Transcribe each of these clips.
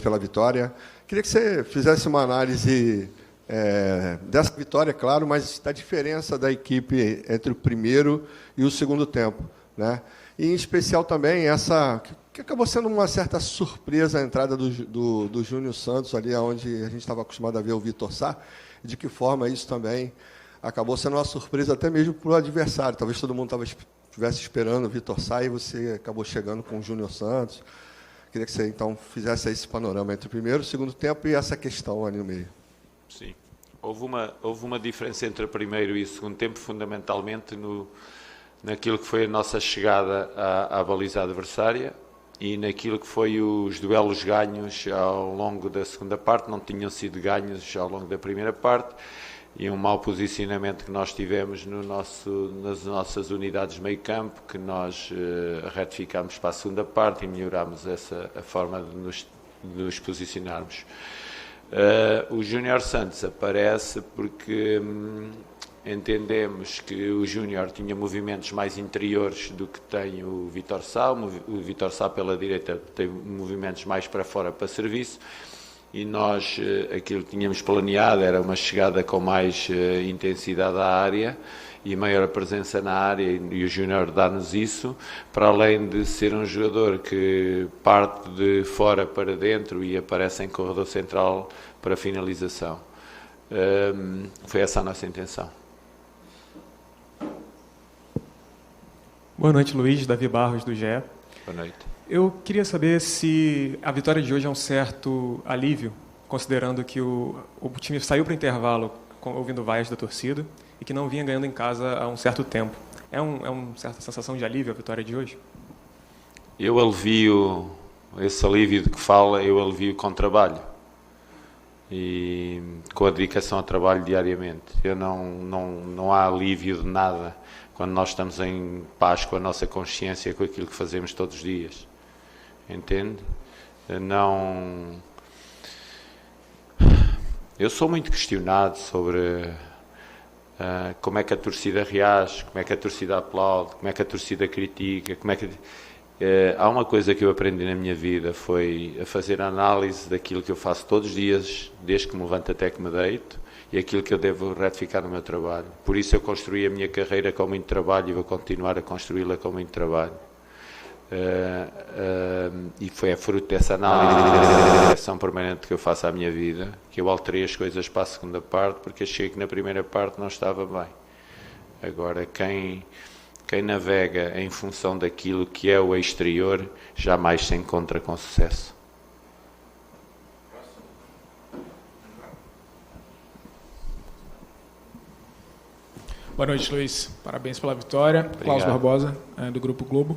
pela vitória. Queria que você fizesse uma análise dessa vitória, claro, mas da diferença da equipe entre o primeiro e o segundo tempo, né? E, em especial, também, essa que acabou sendo uma certa surpresa a entrada do Júnior Santos, ali onde a gente estava acostumado a ver o Vitor Sá, de que forma isso também acabou sendo uma surpresa até mesmo para o adversário. Talvez todo mundo estivesse esperando o Vitor Sá e você acabou chegando com o Júnior Santos. Queria que você, então, fizesse esse panorama entre o primeiro e o segundo tempo e essa questão ali no meio. Sim. Houve uma diferença entre o primeiro e o segundo tempo, fundamentalmente naquilo que foi a nossa chegada à baliza adversária e naquilo que foi os duelos ganhos ao longo da segunda parte, não tinham sido ganhos ao longo da primeira parte, e um mau posicionamento que nós tivemos nas nossas unidades de meio campo, que nós retificámos para a segunda parte e melhorámos a forma de nos posicionarmos. O Júnior Santos aparece porque entendemos que o Júnior tinha movimentos mais interiores do que tem o Vitor Sá. O Vitor Sá pela direita tem movimentos mais para fora para serviço, e nós aquilo que tínhamos planeado era uma chegada com mais intensidade à área e maior presença na área, e o Júnior dá-nos isso, para além de ser um jogador que parte de fora para dentro e aparece em corredor central para finalização. Foi essa a nossa intenção. Boa noite, Luiz. Davi Barros, do GE. Boa noite. Eu queria saber se a vitória de hoje é um certo alívio, considerando que o time saiu para o intervalo ouvindo vaias da torcida e que não vinha ganhando em casa há um certo tempo. É uma certa sensação de alívio a vitória de hoje? Eu alivio, esse alívio de que fala, eu alivio com trabalho e com a dedicação ao trabalho diariamente. Não há alívio de nada quando nós estamos em paz com a nossa consciência, com aquilo que fazemos todos os dias. Entende? Eu sou muito questionado sobre como é que a torcida reage, como é que a torcida aplaude, como é que a torcida critica, há uma coisa que eu aprendi na minha vida, foi a fazer a análise daquilo que eu faço todos os dias, desde que me levanto até que me deito, e aquilo que eu devo retificar no meu trabalho. Por isso eu construí a minha carreira com muito trabalho e vou continuar a construí-la com muito trabalho. E foi a fruto dessa análise, dessa ação permanente que eu faço à minha vida, que eu alterei as coisas para a segunda parte, porque achei que na primeira parte não estava bem. Agora, quem navega em função daquilo que é o exterior, jamais se encontra com sucesso. Boa noite, Luiz. Parabéns pela vitória. Obrigado. Klaus Barbosa, do Grupo Globo.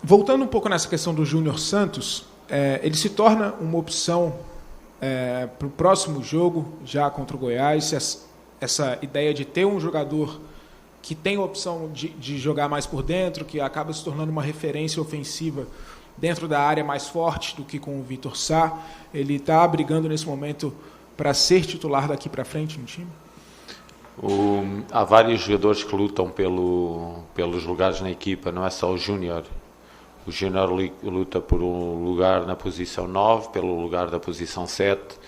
Voltando um pouco nessa questão do Júnior Santos, ele se torna uma opção para o próximo jogo, já contra o Goiás, essa ideia de ter um jogador que tem a opção de jogar mais por dentro, que acaba se tornando uma referência ofensiva dentro da área mais forte do que com o Vitor Sá. Ele está brigando nesse momento para ser titular daqui para frente no time? Há vários jogadores que lutam pelos lugares na equipa, não é só o Júnior. O Júnior luta por um lugar na posição 9, pelo lugar da posição 7,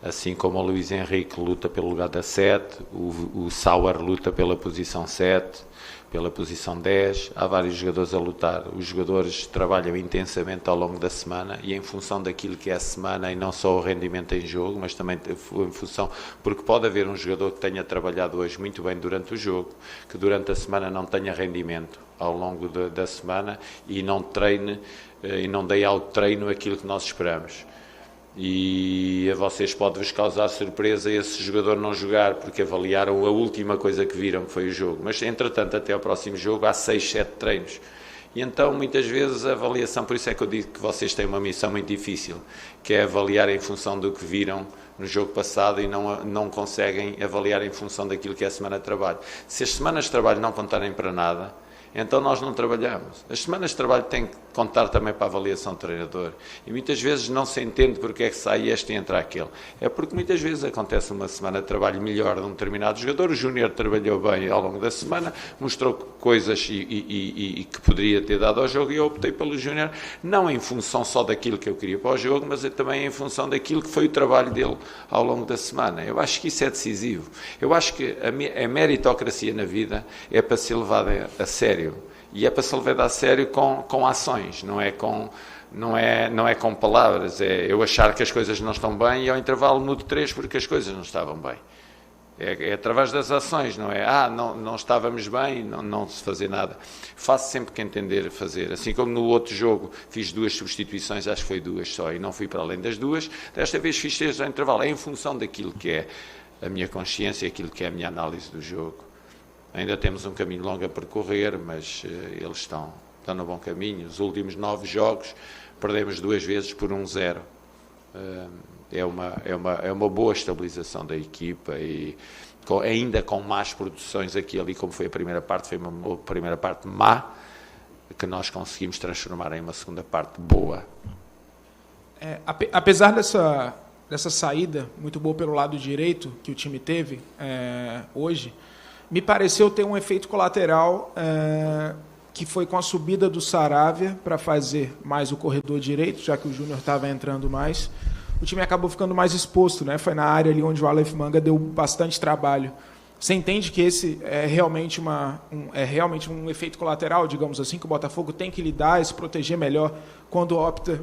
assim como o Luís Henrique luta pelo lugar da 7, o Sauer luta pela posição 7, pela posição 10, há vários jogadores a lutar. Os jogadores trabalham intensamente ao longo da semana e em função daquilo que é a semana, e não só o rendimento em jogo, mas também em função, porque pode haver um jogador que tenha trabalhado hoje muito bem durante o jogo, que durante a semana não tenha rendimento ao longo da semana e não treine e não dê ao treino aquilo que nós esperamos. E a vocês pode-vos causar surpresa esse jogador não jogar, porque avaliaram a última coisa que viram, que foi o jogo. Mas, entretanto, até ao próximo jogo há 6, 7 treinos. E então, muitas vezes, a avaliação, por isso é que eu digo que vocês têm uma missão muito difícil, que é avaliar em função do que viram no jogo passado e não conseguem avaliar em função daquilo que é a semana de trabalho. Se as semanas de trabalho não contarem para nada, então nós não trabalhamos. As semanas de trabalho têm que contar também para a avaliação do treinador. E muitas vezes não se entende porque é que sai este e entra aquele. É porque muitas vezes acontece uma semana de trabalho melhor de um determinado jogador, o Júnior trabalhou bem ao longo da semana, mostrou coisas e que poderia ter dado ao jogo, e eu optei pelo Júnior, não em função só daquilo que eu queria para o jogo, mas também em função daquilo que foi o trabalho dele ao longo da semana. Eu acho que isso é decisivo. Eu acho que a meritocracia na vida é para ser levada a sério. E é para se levar a sério com ações, não é com palavras. É eu achar que as coisas não estão bem e ao intervalo mudo 3 porque as coisas não estavam bem. É através das ações, não é? Não estávamos bem, não se fazer nada. Faço sempre que entender fazer. Assim como no outro jogo fiz 2 substituições, acho que foi 2 só, e não fui para além das 2, desta vez fiz 3 ao intervalo. É em função daquilo que é a minha consciência, aquilo que é a minha análise do jogo. Ainda temos um caminho longo a percorrer, mas eles estão no bom caminho. Os últimos 9 jogos perdemos 2 vezes por 1-0. É uma boa estabilização da equipa e ainda com más produções aqui ali, como foi a primeira parte, foi uma primeira parte má, que nós conseguimos transformar em uma segunda parte boa. Apesar dessa saída muito boa pelo lado direito que o time teve hoje, me pareceu ter um efeito colateral que foi com a subida do Saravia para fazer mais o corredor direito, já que o Júnior estava entrando mais. O time acabou ficando mais exposto, né? Foi na área ali onde o Aleph Manga deu bastante trabalho. Você entende que esse é realmente um efeito colateral, digamos assim, que o Botafogo tem que lidar e se proteger melhor quando opta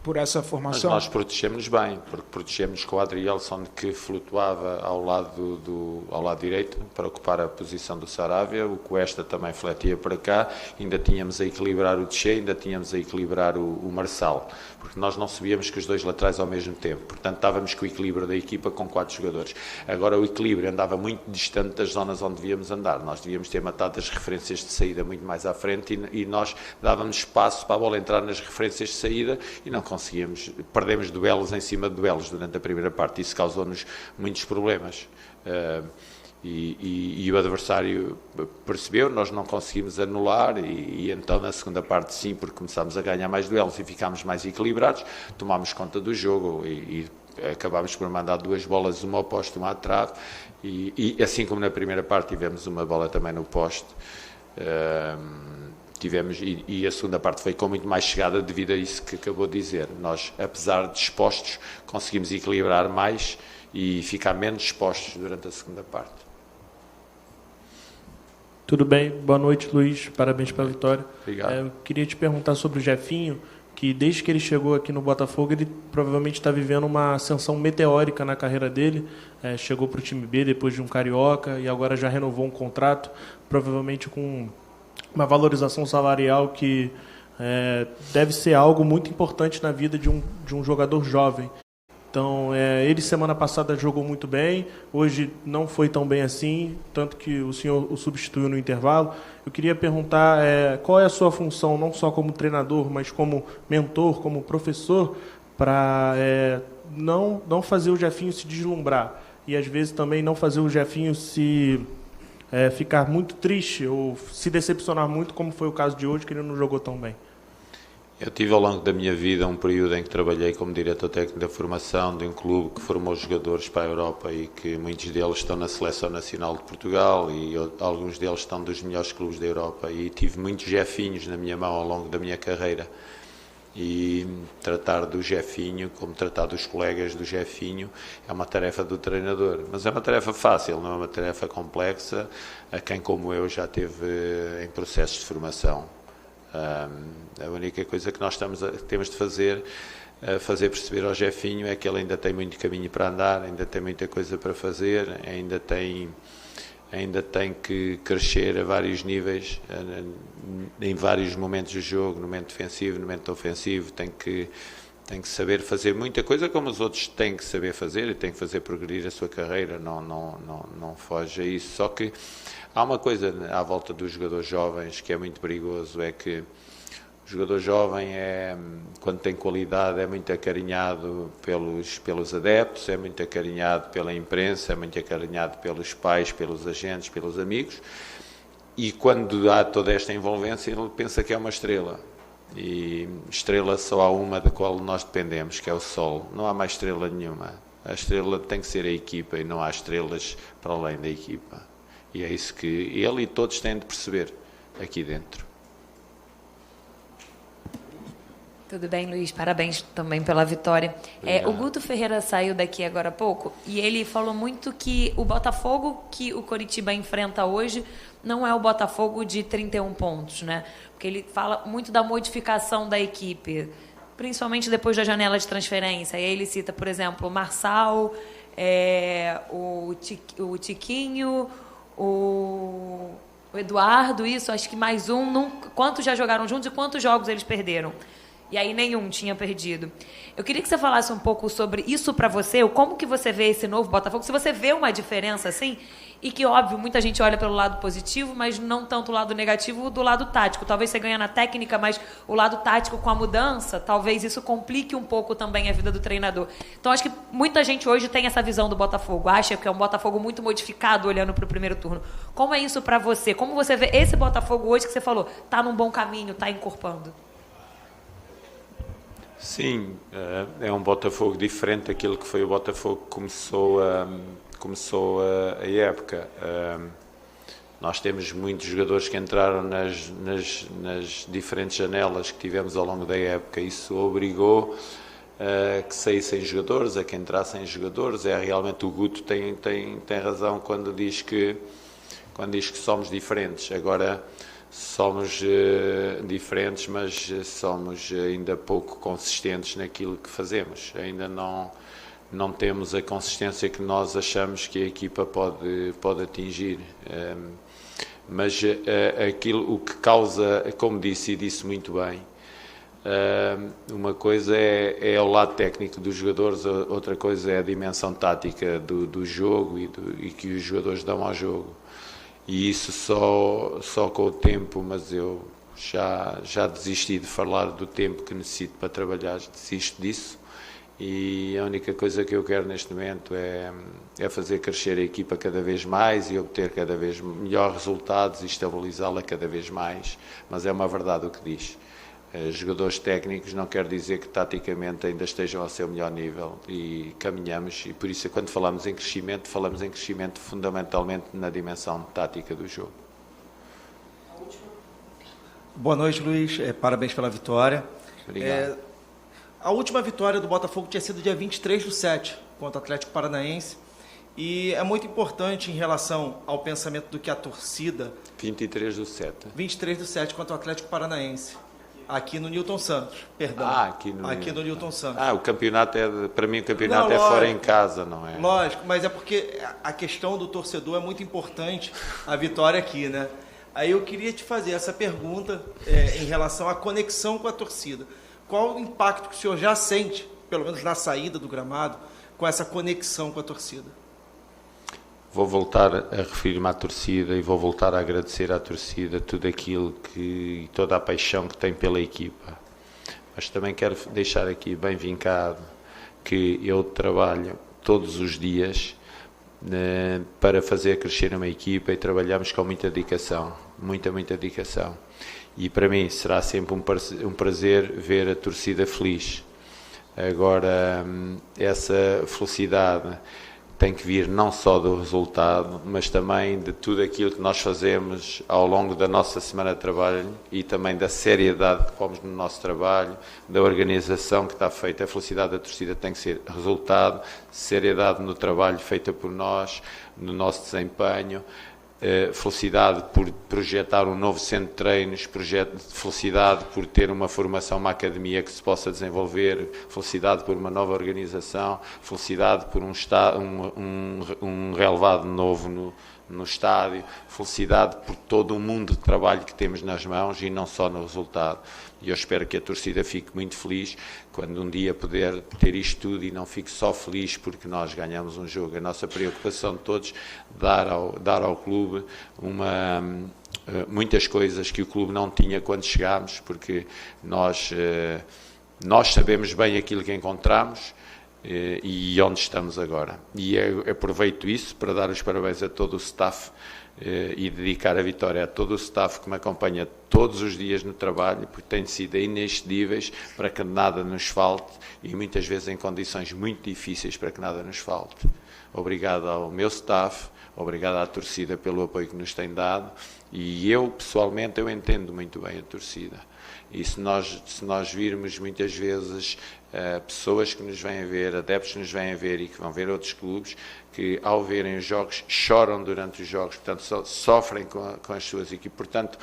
por essa formação? Mas nós protegemos bem, porque protegemos com o Adrielson, que flutuava ao lado direito para ocupar a posição do Saravia, o Cuesta também fletia para cá, ainda tínhamos a equilibrar o Tchê, ainda tínhamos a equilibrar o Marçal, porque nós não subíamos com os 2 laterais ao mesmo tempo, portanto estávamos com o equilíbrio da equipa com 4 jogadores. Agora o equilíbrio andava muito distante das zonas onde devíamos andar, nós devíamos ter matado as referências de saída muito mais à frente e nós dávamos espaço para a bola entrar nas referências de saída e não conseguíamos, perdemos duelos em cima de duelos durante a primeira parte, isso causou-nos muitos problemas. E o adversário percebeu, nós não conseguimos anular e então na segunda parte sim, porque começámos a ganhar mais duelos e ficámos mais equilibrados, tomámos conta do jogo e acabámos por mandar 2 bolas, uma ao poste, uma à trave e assim como na primeira parte tivemos uma bola também no poste, e a segunda parte foi com muito mais chegada devido a isso que acabou de dizer. Nós, apesar de expostos, conseguimos equilibrar mais e ficar menos expostos durante a segunda parte. Tudo bem, boa noite, Luiz, parabéns pela vitória. Obrigado. Eu queria te perguntar sobre o Jefinho, que desde que ele chegou aqui no Botafogo, ele provavelmente está vivendo uma ascensão meteórica na carreira dele, chegou para o time B depois de um Carioca e agora já renovou um contrato, provavelmente com uma valorização salarial que deve ser algo muito importante na vida de um jogador jovem. Então, ele semana passada jogou muito bem, hoje não foi tão bem assim, tanto que o senhor o substituiu no intervalo. Eu queria perguntar qual é a sua função, não só como treinador, mas como mentor, como professor, para não fazer o Jefinho se deslumbrar e, às vezes, também não fazer o Jefinho ficar muito triste ou se decepcionar muito, como foi o caso de hoje, que ele não jogou tão bem. Eu tive ao longo da minha vida um período em que trabalhei como diretor técnico da formação de um clube que formou jogadores para a Europa e que muitos deles estão na Seleção Nacional de Portugal e alguns deles estão dos melhores clubes da Europa e tive muitos Jefinhos na minha mão ao longo da minha carreira e tratar do Jefinho como tratar dos colegas do Jefinho é uma tarefa do treinador, mas é uma tarefa fácil, não é uma tarefa complexa a quem como eu já teve em processos de formação. A única coisa que nós temos de fazer perceber ao Jefinho é que ele ainda tem muito caminho para andar, ainda tem muita coisa para fazer, ainda tem que crescer a vários níveis, em vários momentos do jogo, no momento defensivo, no momento ofensivo, tem que saber fazer muita coisa como os outros têm que saber fazer e têm que fazer progredir a sua carreira, não foge a isso. Só que há uma coisa à volta dos jogadores jovens que é muito perigoso, é que o jogador jovem, quando tem qualidade, é muito acarinhado pelos adeptos, é muito acarinhado pela imprensa, é muito acarinhado pelos pais, pelos agentes, pelos amigos, E quando há toda esta envolvência, ele pensa que é uma estrela. E estrela só há uma da qual nós dependemos, que é o Sol. Não há mais estrela nenhuma. A estrela tem que ser a equipa e não há estrelas para além da equipa. E é isso que ele e todos têm de perceber aqui dentro. Tudo bem, Luiz? Parabéns também pela vitória. O Guto Ferreira saiu daqui agora há pouco e ele falou muito que o Botafogo que o Coritiba enfrenta hoje não é o Botafogo de 31 pontos, né? Porque ele fala muito da modificação da equipe, principalmente depois da janela de transferência. E aí ele cita, por exemplo, o Marçal, o Tiquinho, o Eduardo, isso, acho que mais um. Quantos já jogaram juntos e quantos jogos eles perderam? E aí nenhum tinha perdido. Eu queria que você falasse um pouco sobre isso para você, como que você vê esse novo Botafogo, se você vê uma diferença assim, e que, óbvio, muita gente olha pelo lado positivo, mas não tanto o lado negativo do lado tático. Talvez você ganhe na técnica, mas o lado tático com a mudança, talvez isso complique um pouco também a vida do treinador. Então, acho que muita gente hoje tem essa visão do Botafogo, acha que é um Botafogo muito modificado olhando para o primeiro turno. Como é isso para você? Como você vê esse Botafogo hoje que você falou, está num bom caminho, está encorpando? Sim, é um Botafogo diferente daquilo que foi o Botafogo que começou a época. Nós temos muitos jogadores que entraram nas diferentes janelas que tivemos ao longo da época. Isso obrigou que saíssem jogadores, a que entrassem jogadores. Realmente o Guto tem razão quando diz que somos diferentes. Agora, somos diferentes, mas somos ainda pouco consistentes naquilo que fazemos. Ainda não temos a consistência que nós achamos que a equipa pode atingir. Mas o que causa, como disse e disse muito bem, uma coisa é o lado técnico dos jogadores, outra coisa é a dimensão tática do jogo e que os jogadores dão ao jogo. E isso só com o tempo, mas eu já desisti de falar do tempo que necessito para trabalhar, desisto disso. E a única coisa que eu quero neste momento é fazer crescer a equipa cada vez mais e obter cada vez melhores resultados e estabilizá-la cada vez mais. Mas é uma verdade o que diz. Jogadores técnicos não quer dizer que taticamente ainda estejam ao seu melhor nível e caminhamos, e por isso quando falamos em crescimento fundamentalmente na dimensão tática do jogo. Boa noite, Luiz, parabéns pela vitória. Obrigado. A última vitória do Botafogo tinha sido dia 23/7 contra o Atlético Paranaense, e é muito importante em relação ao pensamento do que a torcida... 23/7. 23/7 contra o Atlético Paranaense. Aqui no Newton Santos, perdão. Aqui no Newton Santos. O campeonato para mim o campeonato não, é lógico, fora em casa, não é? Lógico, mas é porque a questão do torcedor é muito importante, a vitória aqui, né? Aí eu queria te fazer essa pergunta em relação à conexão com a torcida. Qual o impacto que o senhor já sente, pelo menos na saída do gramado, com essa conexão com a torcida? Vou voltar a referir-me à torcida e vou voltar a agradecer à torcida tudo aquilo e toda a paixão que tem pela equipa. Mas também quero deixar aqui bem vincado que eu trabalho todos os dias para fazer crescer uma equipa e trabalhamos com muita dedicação, muita dedicação. E para mim será sempre um prazer ver a torcida feliz. Agora, essa felicidade tem que vir não só do resultado, mas também de tudo aquilo que nós fazemos ao longo da nossa semana de trabalho e também da seriedade que pomos no nosso trabalho, da organização que está feita. A felicidade da torcida tem que ser resultado, seriedade no trabalho feito por nós, no nosso desempenho, felicidade por projetar um novo centro de treinos, felicidade por ter uma formação, uma academia que se possa desenvolver, felicidade por uma nova organização, felicidade por um relevado novo no estádio, felicidade por todo o mundo de trabalho que temos nas mãos e não só no resultado. E eu espero que a torcida fique muito feliz quando um dia puder ter isto tudo e não fique só feliz porque nós ganhamos um jogo. A nossa preocupação de todos é dar ao clube muitas coisas que o clube não tinha quando chegámos, porque nós sabemos bem aquilo que encontramos e onde estamos agora. E eu aproveito isso para dar os parabéns a todo o staff e dedicar a vitória a todo o staff que me acompanha todos os dias no trabalho, porque têm sido inexcedíveis para que nada nos falte e muitas vezes em condições muito difíceis para que nada nos falte. Obrigado ao meu staff, obrigado à torcida pelo apoio que nos tem dado e eu, pessoalmente, eu entendo muito bem a torcida. E se nós virmos muitas vezes pessoas que nos vêm ver, adeptos que nos vêm ver e que vão ver outros clubes, que ao verem os jogos choram durante os jogos, portanto sofrem com as suas equipes. Portanto,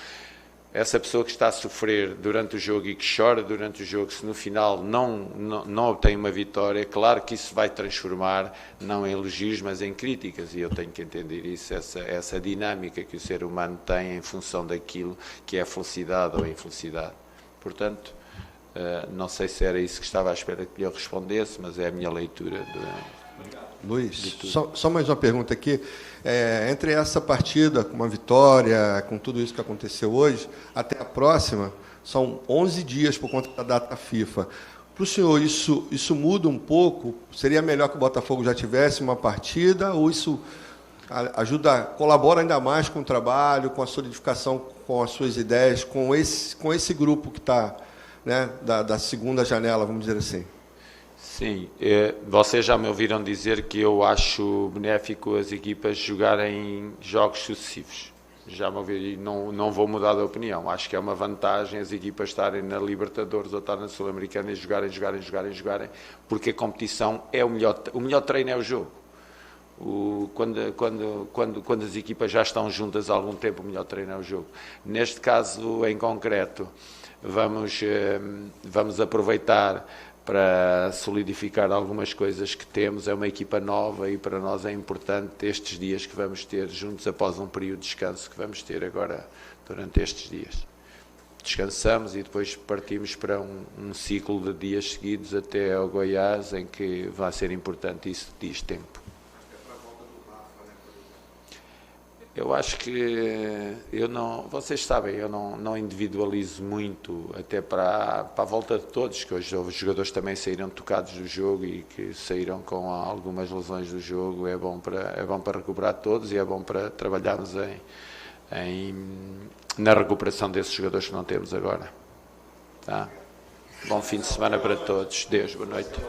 essa pessoa que está a sofrer durante o jogo e que chora durante o jogo, se no final não obtém uma vitória, claro que isso vai transformar não em elogios, mas em críticas, e eu tenho que entender isso, essa dinâmica que o ser humano tem em função daquilo que é felicidade ou infelicidade. Portanto, não sei se era isso que estava à espera que eu respondesse, mas é a minha leitura. Luís, só mais uma pergunta aqui. Entre essa partida, com uma vitória, com tudo isso que aconteceu hoje, até a próxima, são 11 dias por conta da data FIFA. Para o senhor, isso muda um pouco? Seria melhor que o Botafogo já tivesse uma partida, ou isso colabora ainda mais com o trabalho, com a solidificação, com as suas ideias, com esse grupo que está, né, da segunda janela, vamos dizer assim? Sim, vocês já me ouviram dizer que eu acho benéfico as equipas jogarem jogos sucessivos. Já me ouviram, não vou mudar de opinião. Acho que é uma vantagem as equipas estarem na Libertadores ou estarem na Sul-Americana e jogarem, porque a competição é o melhor treino é o jogo. Quando as equipas já estão juntas há algum tempo, o melhor treino é o jogo. Neste caso em concreto, vamos aproveitar para solidificar algumas coisas que temos. É uma equipa nova e para nós é importante estes dias que vamos ter juntos após um período de descanso que vamos ter agora durante estes dias. Descansamos e depois partimos para um ciclo de dias seguidos até ao Goiás, em que vai ser importante isso diz tempo. Eu acho que vocês sabem, eu não individualizo muito, até para a volta de todos, que hoje os jogadores também saíram tocados do jogo e que saíram com algumas lesões do jogo. É bom para recuperar todos e é bom para trabalharmos na recuperação desses jogadores que não temos agora. Tá? Bom fim de semana para todos. Deus, boa noite.